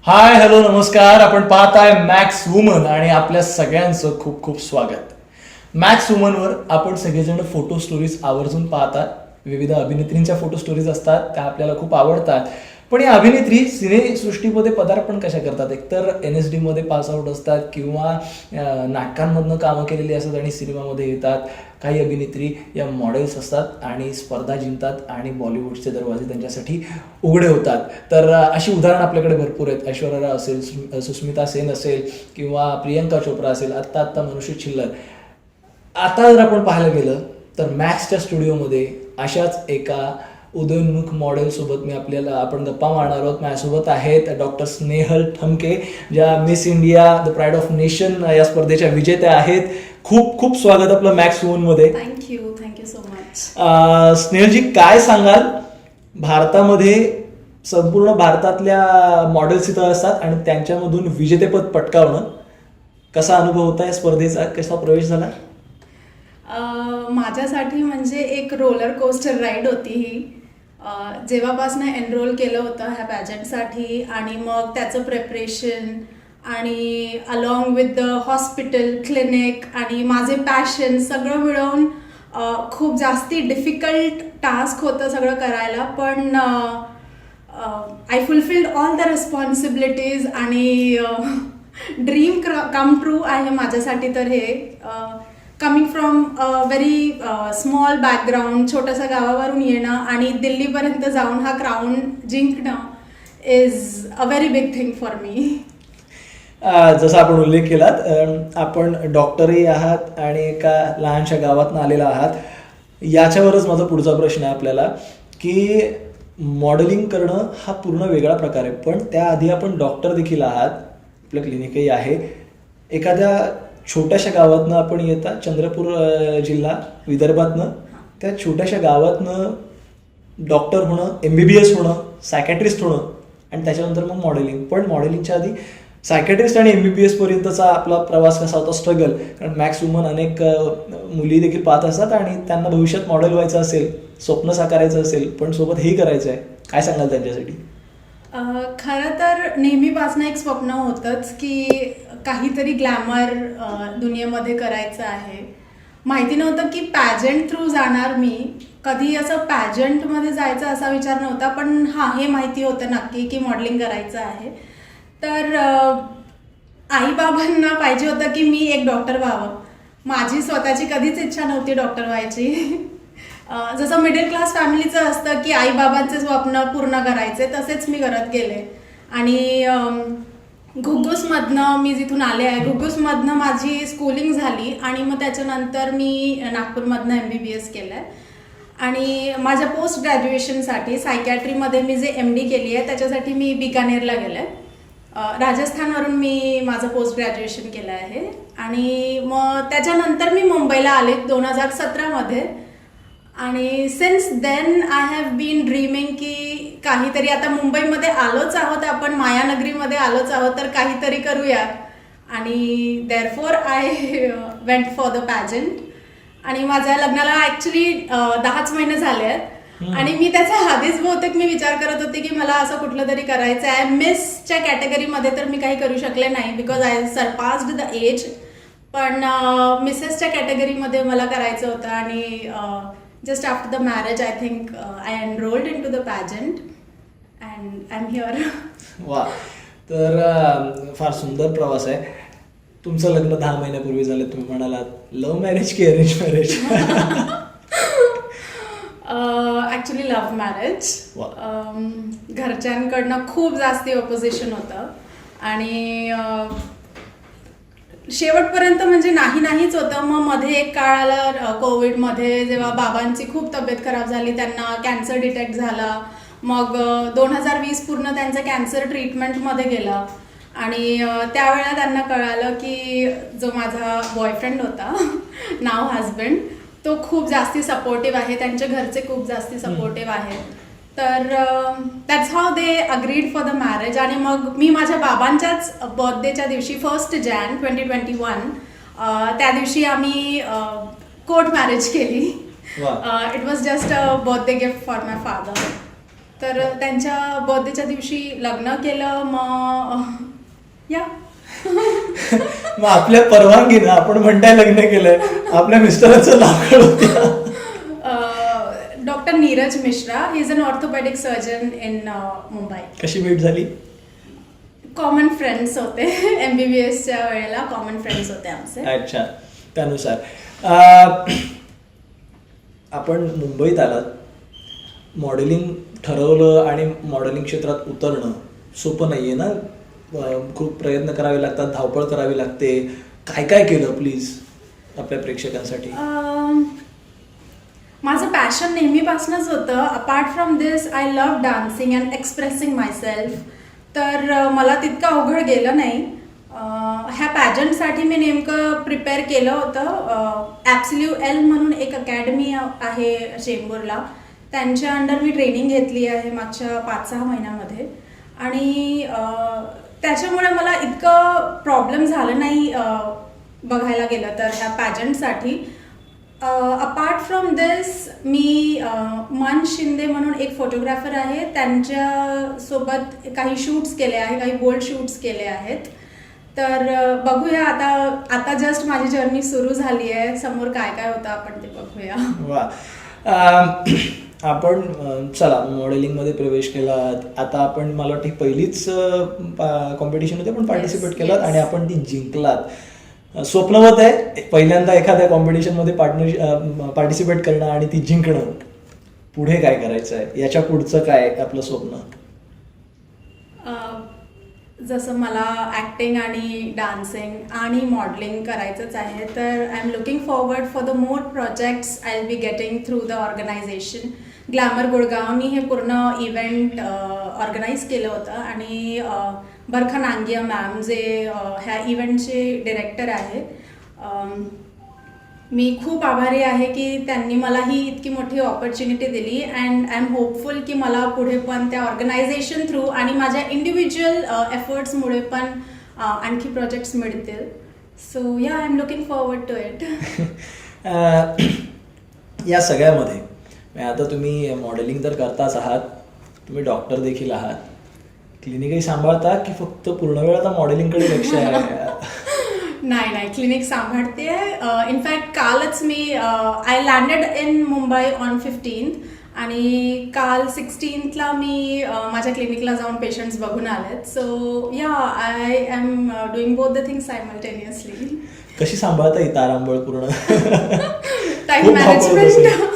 Hi hello नमस्कार. आपण पाहताय मॅक्स वुमन आणि आपल्या सगळ्यांचं खूप खूप स्वागत. मॅक्स वुमनवर आपण सगळेजण फोटो स्टोरीज आवर्जून पाहतात. विविध अभिनेत्रींच्या फोटो स्टोरीज असतात, त्या आपल्याला खूप आवडतात. पण या अभिनेत्री सिनेसृष्टीमध्ये पदार्पण कशा करतात? एकतर NSD मध्ये पास आउट असतात किंवा नाटकांमधनं कामं केलेली असतात आणि सिनेमामध्ये येतात. काही अभिनेत्री या मॉडेल्स असतात आणि स्पर्धा जिंकतात आणि बॉलिवूडचे दरवाजे त्यांच्यासाठी उघडे होतात. तर अशी उदाहरणं आपल्याकडे भरपूर आहेत. ऐश्वर्या राय असेल, सुस्मिता सेन असेल किंवा प्रियंका चोप्रा असेल, आत्ता मनुष्य छिल्लर. आता जर आपण पाहायला गेलं तर मॅक्सच्या स्टुडिओमध्ये अशाच एका उदयोन्मुख मॉडेलसोबत आपण गप्पा मारणार आहोत. माझ्यासोबत आहेत डॉक्टर स्नेहल ठमके, ज्या miss India the pride of nation या स्पर्धेच्या विजेत्या आहेत. खूप खूप स्वागत आपलं मॅक्स वुमनमध्ये. Thank you so much. स्नेहलजी, काय सांगाल? भारतामध्ये संपूर्ण भारतातल्या मॉडेल्स इथं असतात आणि त्यांच्यामधून विजेतेपद पटकावणं, कसा अनुभव होता या स्पर्धेचा? कसा प्रवेश झाला? माझ्यासाठी म्हणजे एक रोलर कोस्टर राईड होती ही. जेव्हापासून एनरोल केलं होतं ह्या पॅजंटसाठी आणि मग त्याचं प्रेपरेशन आणि along with the hospital, clinic आणि माझे पॅशन सगळं मिळवून खूप जास्ती डिफिकल्ट टास्क होतं सगळं करायला. पण I fulfilled all the responsibilities आणि ड्रीम कम ट्रू आहे माझ्यासाठी. तर हे coming from a very small background, छोट्याशा गावावरून येणं आणि दिल्लीपर्यंत जाऊन हा क्राऊन जिंकणं is a very big thing for me. जसं आपण उल्लेख केलात, आपण डॉक्टरही आहात आणि एका लहानशा गावातून आलेला आहात. याच्यावरच माझा पुढचा प्रश्न आहे आपल्याला, की मॉडेलिंग करणं हा पूर्ण वेगळा प्रकार आहे, पण त्याआधी आपण डॉक्टर देखील आहात, आपलं क्लिनिकही आहे. एखाद्या छोट्याशा गावातनं आपण येता, चंद्रपूर जिल्हा विदर्भातनं, त्या छोट्याशा गावातनं डॉक्टर होणं, MBBS होणं, सायकॅट्रिस्ट होणं आणि त्याच्यानंतर मग मॉडेलिंग. पण मॉडेलिंगच्या आधी सायकॅट्रिस्ट आणि MBBS पर्यंतचा आपला प्रवास कसा होता, स्ट्रगल? कारण मॅक्स वुमन अनेक मुली देखील पाहत असतात आणि त्यांना भविष्यात मॉडेल व्हायचं असेल, स्वप्न साकारायचं असेल, पण सोबत हेही करायचं आहे. काय सांगाल त्यांच्यासाठी? खरं तर नेहमीपासून एक स्वप्न होतंच की काहीतरी ग्लॅमर दुनियेमध्ये करायचं आहे. माहिती नव्हतं की पॅजंट थ्रू जाणार मी. कधी असं पॅजंटमध्ये जायचं असा विचार नव्हता, पण हां, हे माहिती होतं नक्की की मॉडेलिंग करायचं आहे. तर आईबाबांना पाहिजे होतं की मी एक डॉक्टर व्हावं. माझी स्वतःची कधीच इच्छा नव्हती डॉक्टर व्हायची. जसं मिडल क्लास फॅमिलीचं असतं की आईबाबांचे स्वप्न पूर्ण करायचे, तसेच मी करत गेले. आणि घुग्गुसमधनं मी जिथून आले आहे, घुग्गुसमधनं माझी स्कूलिंग झाली आणि मग त्याच्यानंतर मी नागपूरमधनं MBBS केलं आहे. आणि माझ्या पोस्ट ग्रॅज्युएशनसाठी सायकॅट्रीमध्ये मी जे MD केली आहे त्याच्यासाठी मी बिकानेरला गेले आहे. राजस्थानवरून मी माझं पोस्ट ग्रॅज्युएशन केलं आहे. आणि मग त्याच्यानंतर मी मुंबईला आले 2017मध्ये. आणि since then I have been dreaming की काहीतरी, आता मुंबईमध्ये आलोच आहोत आपण, मायानगरीमध्ये आलोच आहोत, तर काहीतरी करूया. आणि therefore I went for the pageant. आणि माझ्या लग्नाला ॲक्च्युली 10च महिने झाले आहेत. आणि मी त्याच्या आधीच बहुतेक मी विचार करत होते की मला असं कुठलं तरी करायचं आहे. मिसच्या कॅटेगरीमध्ये तर मी काही करू शकले नाही because I surpassed the age. पण मिसेसच्या कॅटेगरीमध्ये मला करायचं होतं. आणि just after the marriage I think I enrolled into the pageant and I'm here. वा, तर फार सुंदर प्रवास आहे. तुमचं लग्न 10 महिन्यापूर्वी झालं, तुम्ही म्हणालात. लव्ह मॅरेज की arrange marriage? Actually love marriage. घरच्यांकडनं खूप जास्ती ऑपोजिशन होतं आणि शेवटपर्यंत म्हणजे नाहीच होतं. मग मध्ये एक काळ आला कोविडमध्ये, जेव्हा बाबांची खूप तब्येत खराब झाली, त्यांना कॅन्सर डिटेक्ट झाला. मग 2020 पूर्ण त्यांचं कॅन्सर ट्रीटमेंटमध्ये गेलं. आणि त्यावेळेला त्यांना कळालं की जो माझा बॉयफ्रेंड होता, नाव हजबंड, तो खूप जास्ती सपोर्टिव्ह आहे, त्यांच्या घरचे खूप जास्ती सपोर्टिव्ह आहेत. तर that's how they agreed for the marriage. आणि मग मी माझ्या बाबांच्याच बर्थडेच्या दिवशी 1 जानेवारी 2021 त्या दिवशी आम्ही कोर्ट मॅरेज केली. It was just a birthday gift for my father. तर त्यांच्या बर्थडेच्या दिवशी लग्न केलं. मग या मग आपल्या परवानगीनं आपण म्हणताय लग्न केलंय, आपल्या मिस्टरांचं नाव कळवत्या. Doctor Neeraj Mishra, he is an orthopaedic surgeon in Mumbai. कशी भेट झाली? कॉमन फ्रेंड्स होते. MBBSच्या वेळेला कॉमन फ्रेंड्स होते आमचे. अच्छा, त्यानुसार आपण मुंबईत आलात, मॉडेलिंग ठरवलं आणि मॉडेलिंग क्षेत्रात उतरणं सोपं नाहीये ना. खूप प्रयत्न करावे लागतात, धावपळ करावी लागते. काय काय केलं प्लीज आपल्या प्रेक्षकांसाठी? माझं पॅशन नेहमीपासूनच होतं. Apart from this I love dancing and expressing my self. तर मला तितकं अवघड गेलं नाही. ह्या पॅजंटसाठी मी नेमकं प्रिपेअर केलं होतं. ॲब्सोल्यूएल म्हणून एक अकॅडमी आहे चेंबूरला, त्यांच्या अंडर मी ट्रेनिंग घेतली आहे मागच्या 5-6 महिन्यामध्ये. आणि त्याच्यामुळे मला इतकं प्रॉब्लेम झालं नाही बघायला गेलं तर ह्या पॅजंटसाठी. अपार्ट फ्रॉम दिस मी मन शिंदे म्हणून एक फोटोग्राफर आहे, त्यांच्यासोबत काही शूट्स केले आहे, काही बोल्ड शूट्स केले आहेत. तर बघूया, आता जस्ट माझी जर्नी सुरू झाली आहे. समोर काय काय होतं आपण ते बघूया. वा. आपण चला मॉडेलिंगमध्ये प्रवेश केला. आता आपण मला वाटतं पहिलीच कॉम्पिटिशन होते पण पार्टिसिपेट केलात आणि आपण ती जिंकलात. स्वप्नवत आहे पहिल्यांदा एखाद्या कॉम्पिटिशनमध्ये पार्टिसिपेट करणं आणि ती जिंकणं. पुढे काय करायचं आहे, याच्या पुढचं काय आपलं स्वप्न? जसं मला ॲक्टिंग आणि डान्सिंग आणि मॉडलिंग करायचंच आहे, तर I am looking forward for the more projects I will be getting through the organisation. Glamour गुडगावनी हे पूर्ण इव्हेंट ऑर्गनाईज केलं होतं आणि बरखा नांगिया मॅम जे ह्या इव्हेंटचे डिरेक्टर आहेत, मी खूप आभारी आहे की त्यांनी मला ही इतकी मोठी ऑपॉर्च्युनिटी दिली. अँड आय एम होपफुल की मला पुढे पण त्या ऑर्गनायझेशन थ्रू आणि माझ्या इंडिव्हिज्युअल एफर्ट्समुळे पण आणखी प्रोजेक्ट्स मिळतील. So yeah I am looking forward to it. या सगळ्यामध्ये आता तुम्ही मॉडेलिंग तर करताच आहात, तुम्ही डॉक्टर देखील आहात, क्लिनिकही सांभाळता की फक्त पूर्ण वेळ आता मॉडेलिंगकडे लक्ष आहे? नाही, क्लिनिक सांभाळते. इनफॅक्ट कालच मी I landed in Mumbai on 15th आणि काल 16th मी माझ्या क्लिनिकला जाऊन पेशंट्स बघून आलेत. So yeah I am doing both the things simultaneously. कशी सांभाळता ही तारांबळ पूर्ण? टाइम मॅनेजमेंट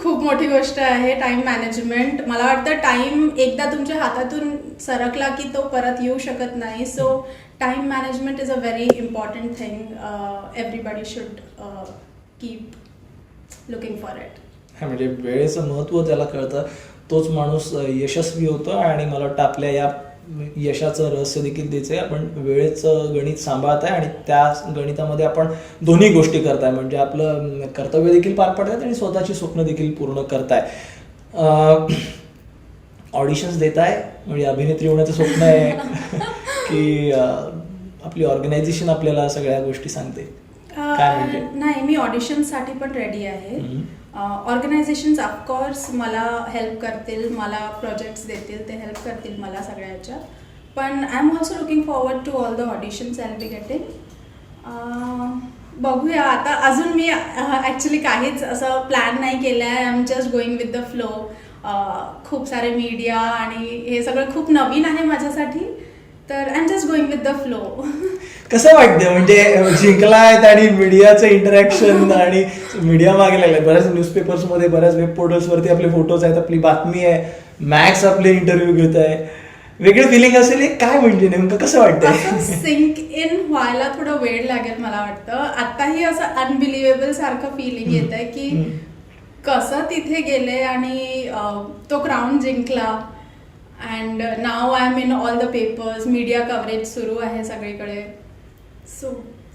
खूप मोठी गोष्ट आहे. टाइम मॅनेजमेंट, मला वाटतं टाइम एकदा तुमच्या हातातून सरकला की तो परत येऊ शकत नाही. So time management is a very important thing. Everybody should keep looking for it. हा, म्हणजे वेळेचं महत्त्व त्याला कळतं, तोच माणूस यशस्वी होतो. आणि मला वाटतं आपल्या या यशाचं रहस्य देखील द्यायचं आहे. आपण वेळेचं गणित सांभाळताय आणि त्या गणितामध्ये आपण दोन्ही गोष्टी करताय, म्हणजे आपलं कर्तव्य देखील पार पडतायत आणि स्वतःची स्वप्न देखील पूर्ण करताय. ऑडिशन्स देताय, म्हणजे अभिनेत्री होण्याचं स्वप्न आहे की आपली ऑर्गनायझेशन आपल्याला सगळ्या गोष्टी सांगते? काय म्हणजे? नाही, मी ऑडिशनसाठी पण रेडी आहे. ऑर्गनायझेशन्स ऑफकोर्स मला हेल्प करतील, मला प्रोजेक्ट्स देतील, ते हेल्प करतील मला सगळ्याच्या. पण I am also looking forward to all the auditions I will be getting. बघूया, आता अजून मी ॲक्च्युली काहीच असं प्लॅन नाही केलं आहे. I am just going with the flow. खूप सारे मीडिया आणि हे सगळं खूप नवीन आहे माझ्यासाठी, तर I am just going with the flow. कसं वाटतं म्हणजे जिंकलायत आणि मीडियाचं इंटरॅक्शन आणि मीडिया मागे लागलाय. बऱ्याच न्यूजपेपर्समध्ये, बऱ्याच वेब पोर्टल्सवरती आपले फोटोज आहेत, आपली बातमी आहे, मॅक्स आपले इंटरव्ह्यू घेत आहे. वेगळं फिलिंग असेल हे काय, म्हणजे नेमकं कसं वाटतं? सिंक इन व्हायला थोडं वेळ लागेल मला वाटतं. आताही असं अनबिलिव्हेबल सारखं फिलिंग येत आहे की कसं तिथे गेले आणि तो क्राऊन जिंकला. And now I am in all the papers, media coverage सुरू आहे सगळीकडे. So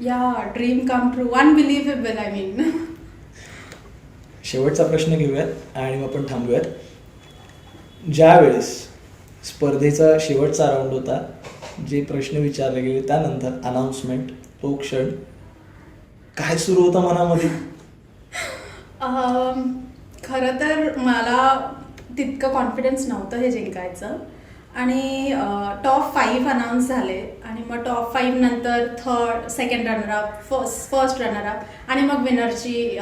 yeah, dream come true, unbelievable. I mean, शेवटचा प्रश्न घेऊयात आणि मग आपण थांबूयात. ज्या वेळेस स्पर्धेचा शेवटचा राऊंड होता, जे प्रश्न विचारले गेले त्यानंतर अनाउन्समेंट, तो क्षण काय सुरू होतं मनामध्ये? खरं तर मला तितकं कॉन्फिडन्स नव्हतं हे जिंकायचं. आणि टॉप 5 अनाऊन्स झाले आणि मग टॉप 5 नंतर third, second runner-up, first runner-up आणि मग विनरची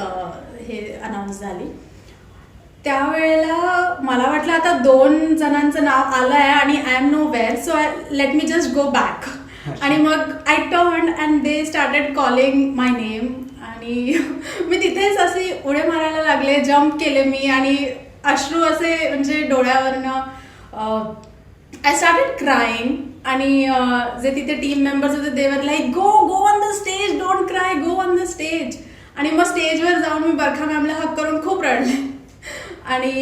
हे अनाऊन्स झाली. त्यावेळेला मला वाटलं आता 2 जणांचं नाव आलं आहे आणि I am know where, so let me just go back. आणि मग I turn and they started calling my name आणि मी तिथेच असे उडे मारायला लागले, जम्प केले मी आणि अश्रू असे म्हणजे डोळ्यावरनं आय स्टार्टेड क्राईंग. आणि जे तिथे टीम मेंबर्स होते दे वर like go on the stage, don't cry, go on the stage. आणि मग स्टेजवर जाऊन मी बरखा मॅमला हक करून खूप रडले. आणि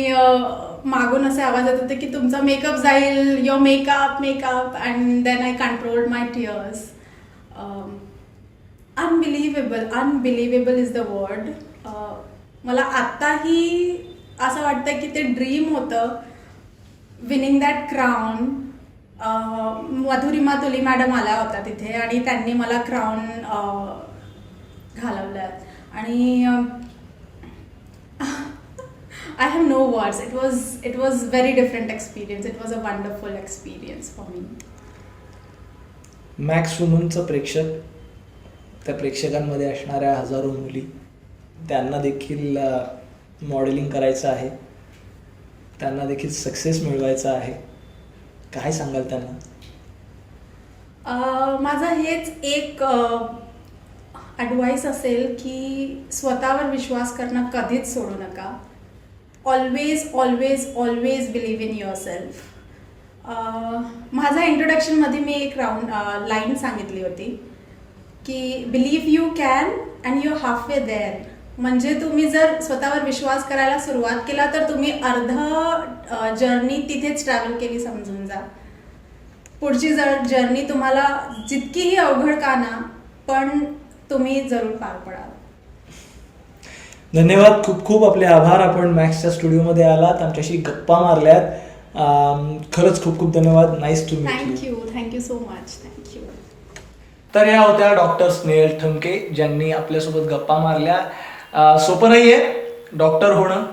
मागून असे आवाज येत होते की तुमचा मेकअप जाईल, your makeup and then I controlled my tears. Unbelievable is the word. मला आत्ताही असं वाटतं की ते ड्रीम होतं, winning that crown. Madhurima Tuli madam आल्या होत्या तिथे आणि त्यांनी मला क्राऊन घालवलं आणि I have no words. It was very different experience. It was a wonderful experience for me. Max वुमनचं प्रेक्षक, त्या प्रेक्षकांमध्ये असणाऱ्या हजारो मुली, त्यांना देखील मॉडेलिंग करायचं आहे, त्यांना देखील सक्सेस मिळवायचा आहे. काय सांगाल त्यांना? माझा हेच एक ॲडवाईस असेल की स्वतःवर विश्वास करणं कधीच सोडू नका. Always believe in yourself. माझ्या इंट्रोडक्शनमध्ये मी एक लाईन सांगितली होती की believe you can and you half way there. म्हणजे तुम्ही जर स्वतःवर विश्वास करायला सुरुवात केला तर तुम्ही अर्ध जर्नी तिथेच ट्रॅव्हल केली समजून जा. पुढची जर्नी तुम्हाला जितकीही अवघड का ना, पण तुम्ही जरूर पार पडाल. धन्यवाद, खूप खूप आपले आभार. आपण मॅक्सच्या स्टुडिओमध्ये आलात, आमच्याशी गप्पा मारल्यात. खरंच खूप खूप धन्यवाद. Nice to meet you. Thank you so much. Thank you. तर या होत्या डॉक्टर स्नेहल ठमके, ज्यांनी आपल्यासोबत गप्पा मारल्या. सोपं नाही आहे डॉक्टर होणं.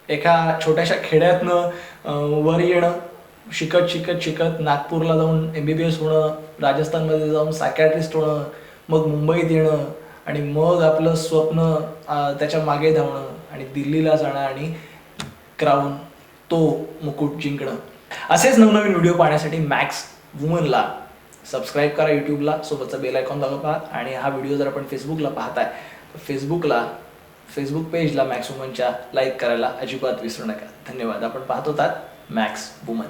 एका छोट्याशा खेड्यातनं वर येणं, शिकत नागपूरला जाऊन MBBS होणं, राजस्थानमध्ये जाऊन सायकॅट्रिस्ट होणं, मग मुंबईत येणं आणि मग आपलं स्वप्न त्याच्या मागे धावणं आणि दिल्लीला जाणं आणि क्राऊन, तो मुकुट जिंकणं. असेच नवनवीन व्हिडिओ पाहण्यासाठी मॅक्स वुमनला सबस्क्राईब करा यूट्यूबला, सोबतचा बेल आयकॉन दाबा. आणि हा व्हिडिओ जर आपण फेसबुकला पाहताय तर फेसबुक पेजला मॅक्स वुमनच्या लाईक करायला अजिबात विसरू नका. धन्यवाद. आपण पाहत होतात मॅक्स वुमन.